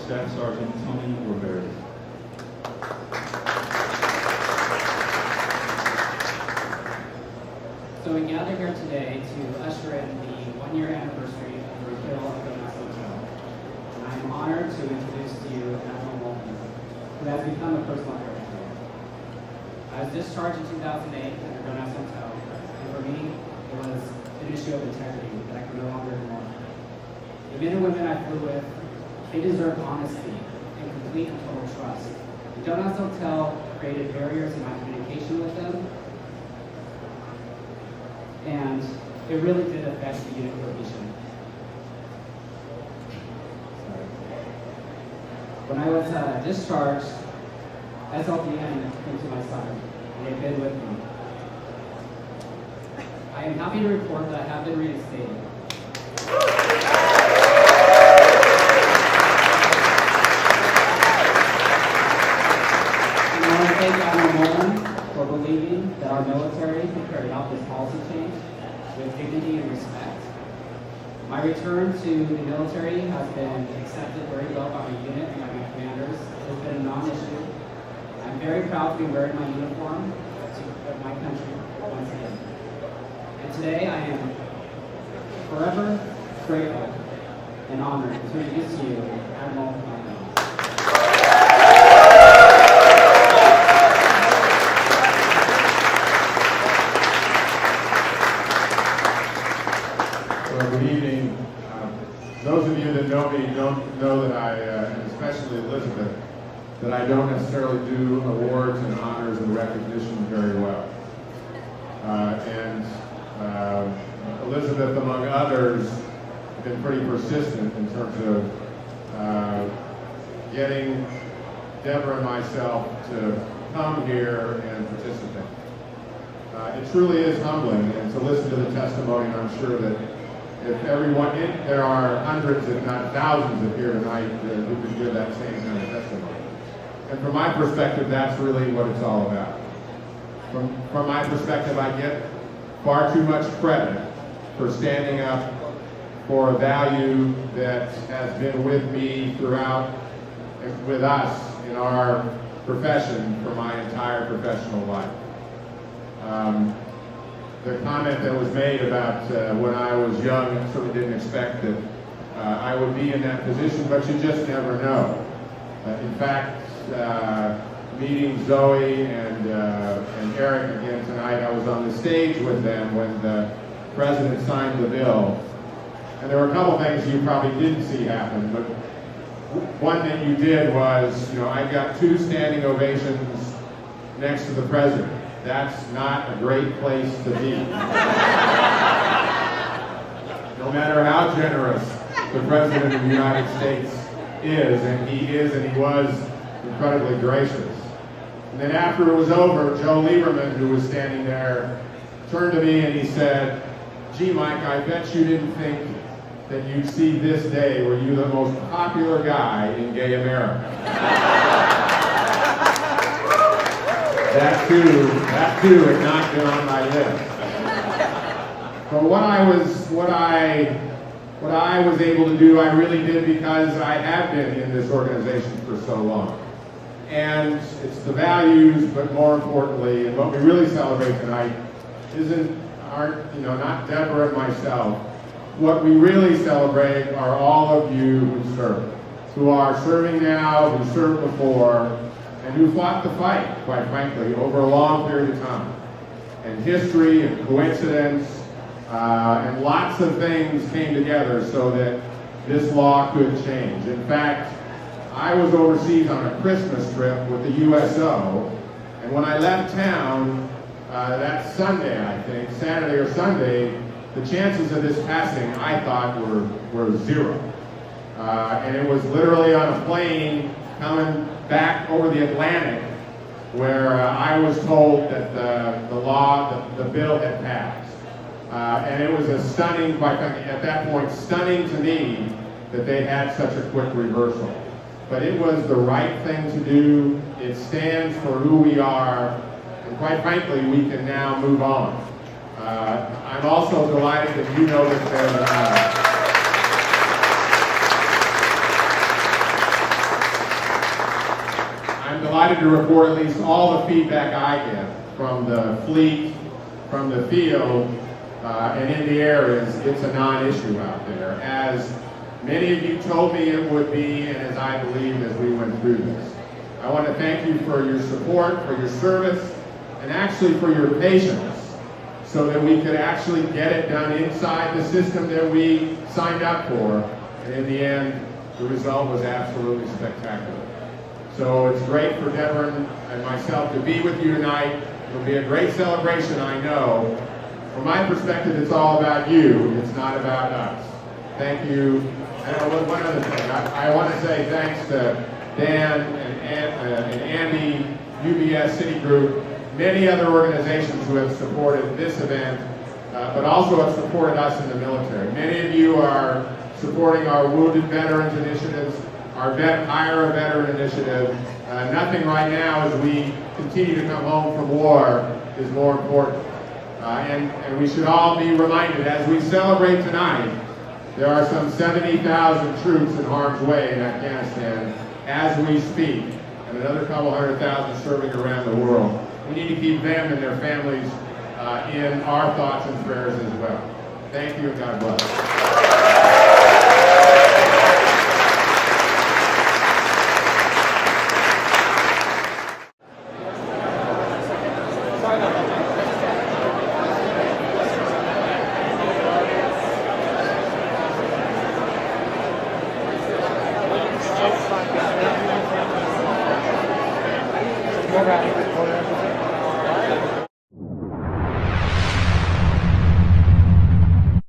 Staff Sergeant Tony Rivera. So we gather here today to usher in the one-year anniversary of the repeal of Don't Ask. And I am honored to introduce to you Admiral Molten, who has become a personal hero to me. I was discharged in 2008 under Don't Ask, and for me, it was an issue of integrity that I could no longer ignore. The men and women I flew with, they deserve honesty and complete and total trust. The Don't Ask created barriers in my communication with them, and it really did affect the unit cohesion. When I was discharged, SLDN came to my side, and they've been with me. I am happy to report that I have been reinstated. And I want to thank Admiral Molten for believing that our military can carry out this policy change with dignity and respect. My return to the military has been accepted very well by my unit and by my commanders. It has been a non-issue. I'm very proud to be wearing my uniform of my country once again. And today I am forever grateful and honored to introduce to you Admiral Molten. Good evening. Those of you that know me don't know that I, and especially Elizabeth, that I don't necessarily do awards and honors and recognition very well. Elizabeth, among others, have been pretty persistent in terms of getting Deborah and myself to come here and participate. It truly is humbling, and to listen to the testimony, and I'm sure that if everyone, there are hundreds, if not thousands, of here tonight who could give that same kind of testimony. And from my perspective, that's really what it's all about. From my perspective, I get far too much credit for standing up for a value that has been with me throughout, with us in our profession for my entire professional life. The comment that was made about when I was young, I certainly didn't expect that I would be in that position, but you just never know. In fact, meeting Zoe and Eric again tonight, I was on the stage with them when the President signed the bill. And there were a couple things you probably didn't see happen, but one that you did was, I got 2 standing ovations next to the President. That's not a great place to be. No matter how generous the President of the United States is, and he was incredibly gracious. And then after it was over, Joe Lieberman, who was standing there, turned to me and he said, "Gee, Mike, I bet you didn't think that you'd see this day where you're the most popular guy in gay America." That too had not been on my list. But what I was able to do, I really did because I have been in this organization for so long. And it's the values, but more importantly, and what we really celebrate tonight aren't not Deborah and myself. What we really celebrate are all of you who serve, who are serving now, who served before, and who fought the fight, quite frankly, over a long period of time. And history and coincidence and lots of things came together so that this law could change. In fact, I was overseas on a Christmas trip with the USO, and when I left town that Sunday, I think, Saturday or Sunday, the chances of this passing, I thought, were 0. And it was literally on a plane coming back over the Atlantic where I was told that the bill had passed. And it was a stunning, at that point, stunning to me that they had such a quick reversal. But it was the right thing to do. It stands for who we are, and quite frankly, we can now move on. I'm also delighted that you know that delighted to report at least all the feedback I get from the fleet, from the field, and in the areas. It's a non-issue out there, as many of you told me it would be, and as I believed as we went through this. I want to thank you for your support, for your service, and actually for your patience, so that we could actually get it done inside the system that we signed up for. And in the end, the result was absolutely spectacular. So it's great for Deborah and myself to be with you tonight. It'll be a great celebration, I know. From my perspective, it's all about you. It's not about us. Thank you. And one other thing, I want to say thanks to Dan and Andy, UBS, Citigroup, many other organizations who have supported this event, but also have supported us in the military. Many of you are supporting our Wounded Veterans initiatives, our Hire a Veteran initiative. Nothing right now as we continue to come home from war is more important. And we should all be reminded as we celebrate tonight, there are some 70,000 troops in harm's way in Afghanistan as we speak, and another couple 100,000 serving around the world. We need to keep them and their families in our thoughts and prayers as well. Thank you and God bless. All right.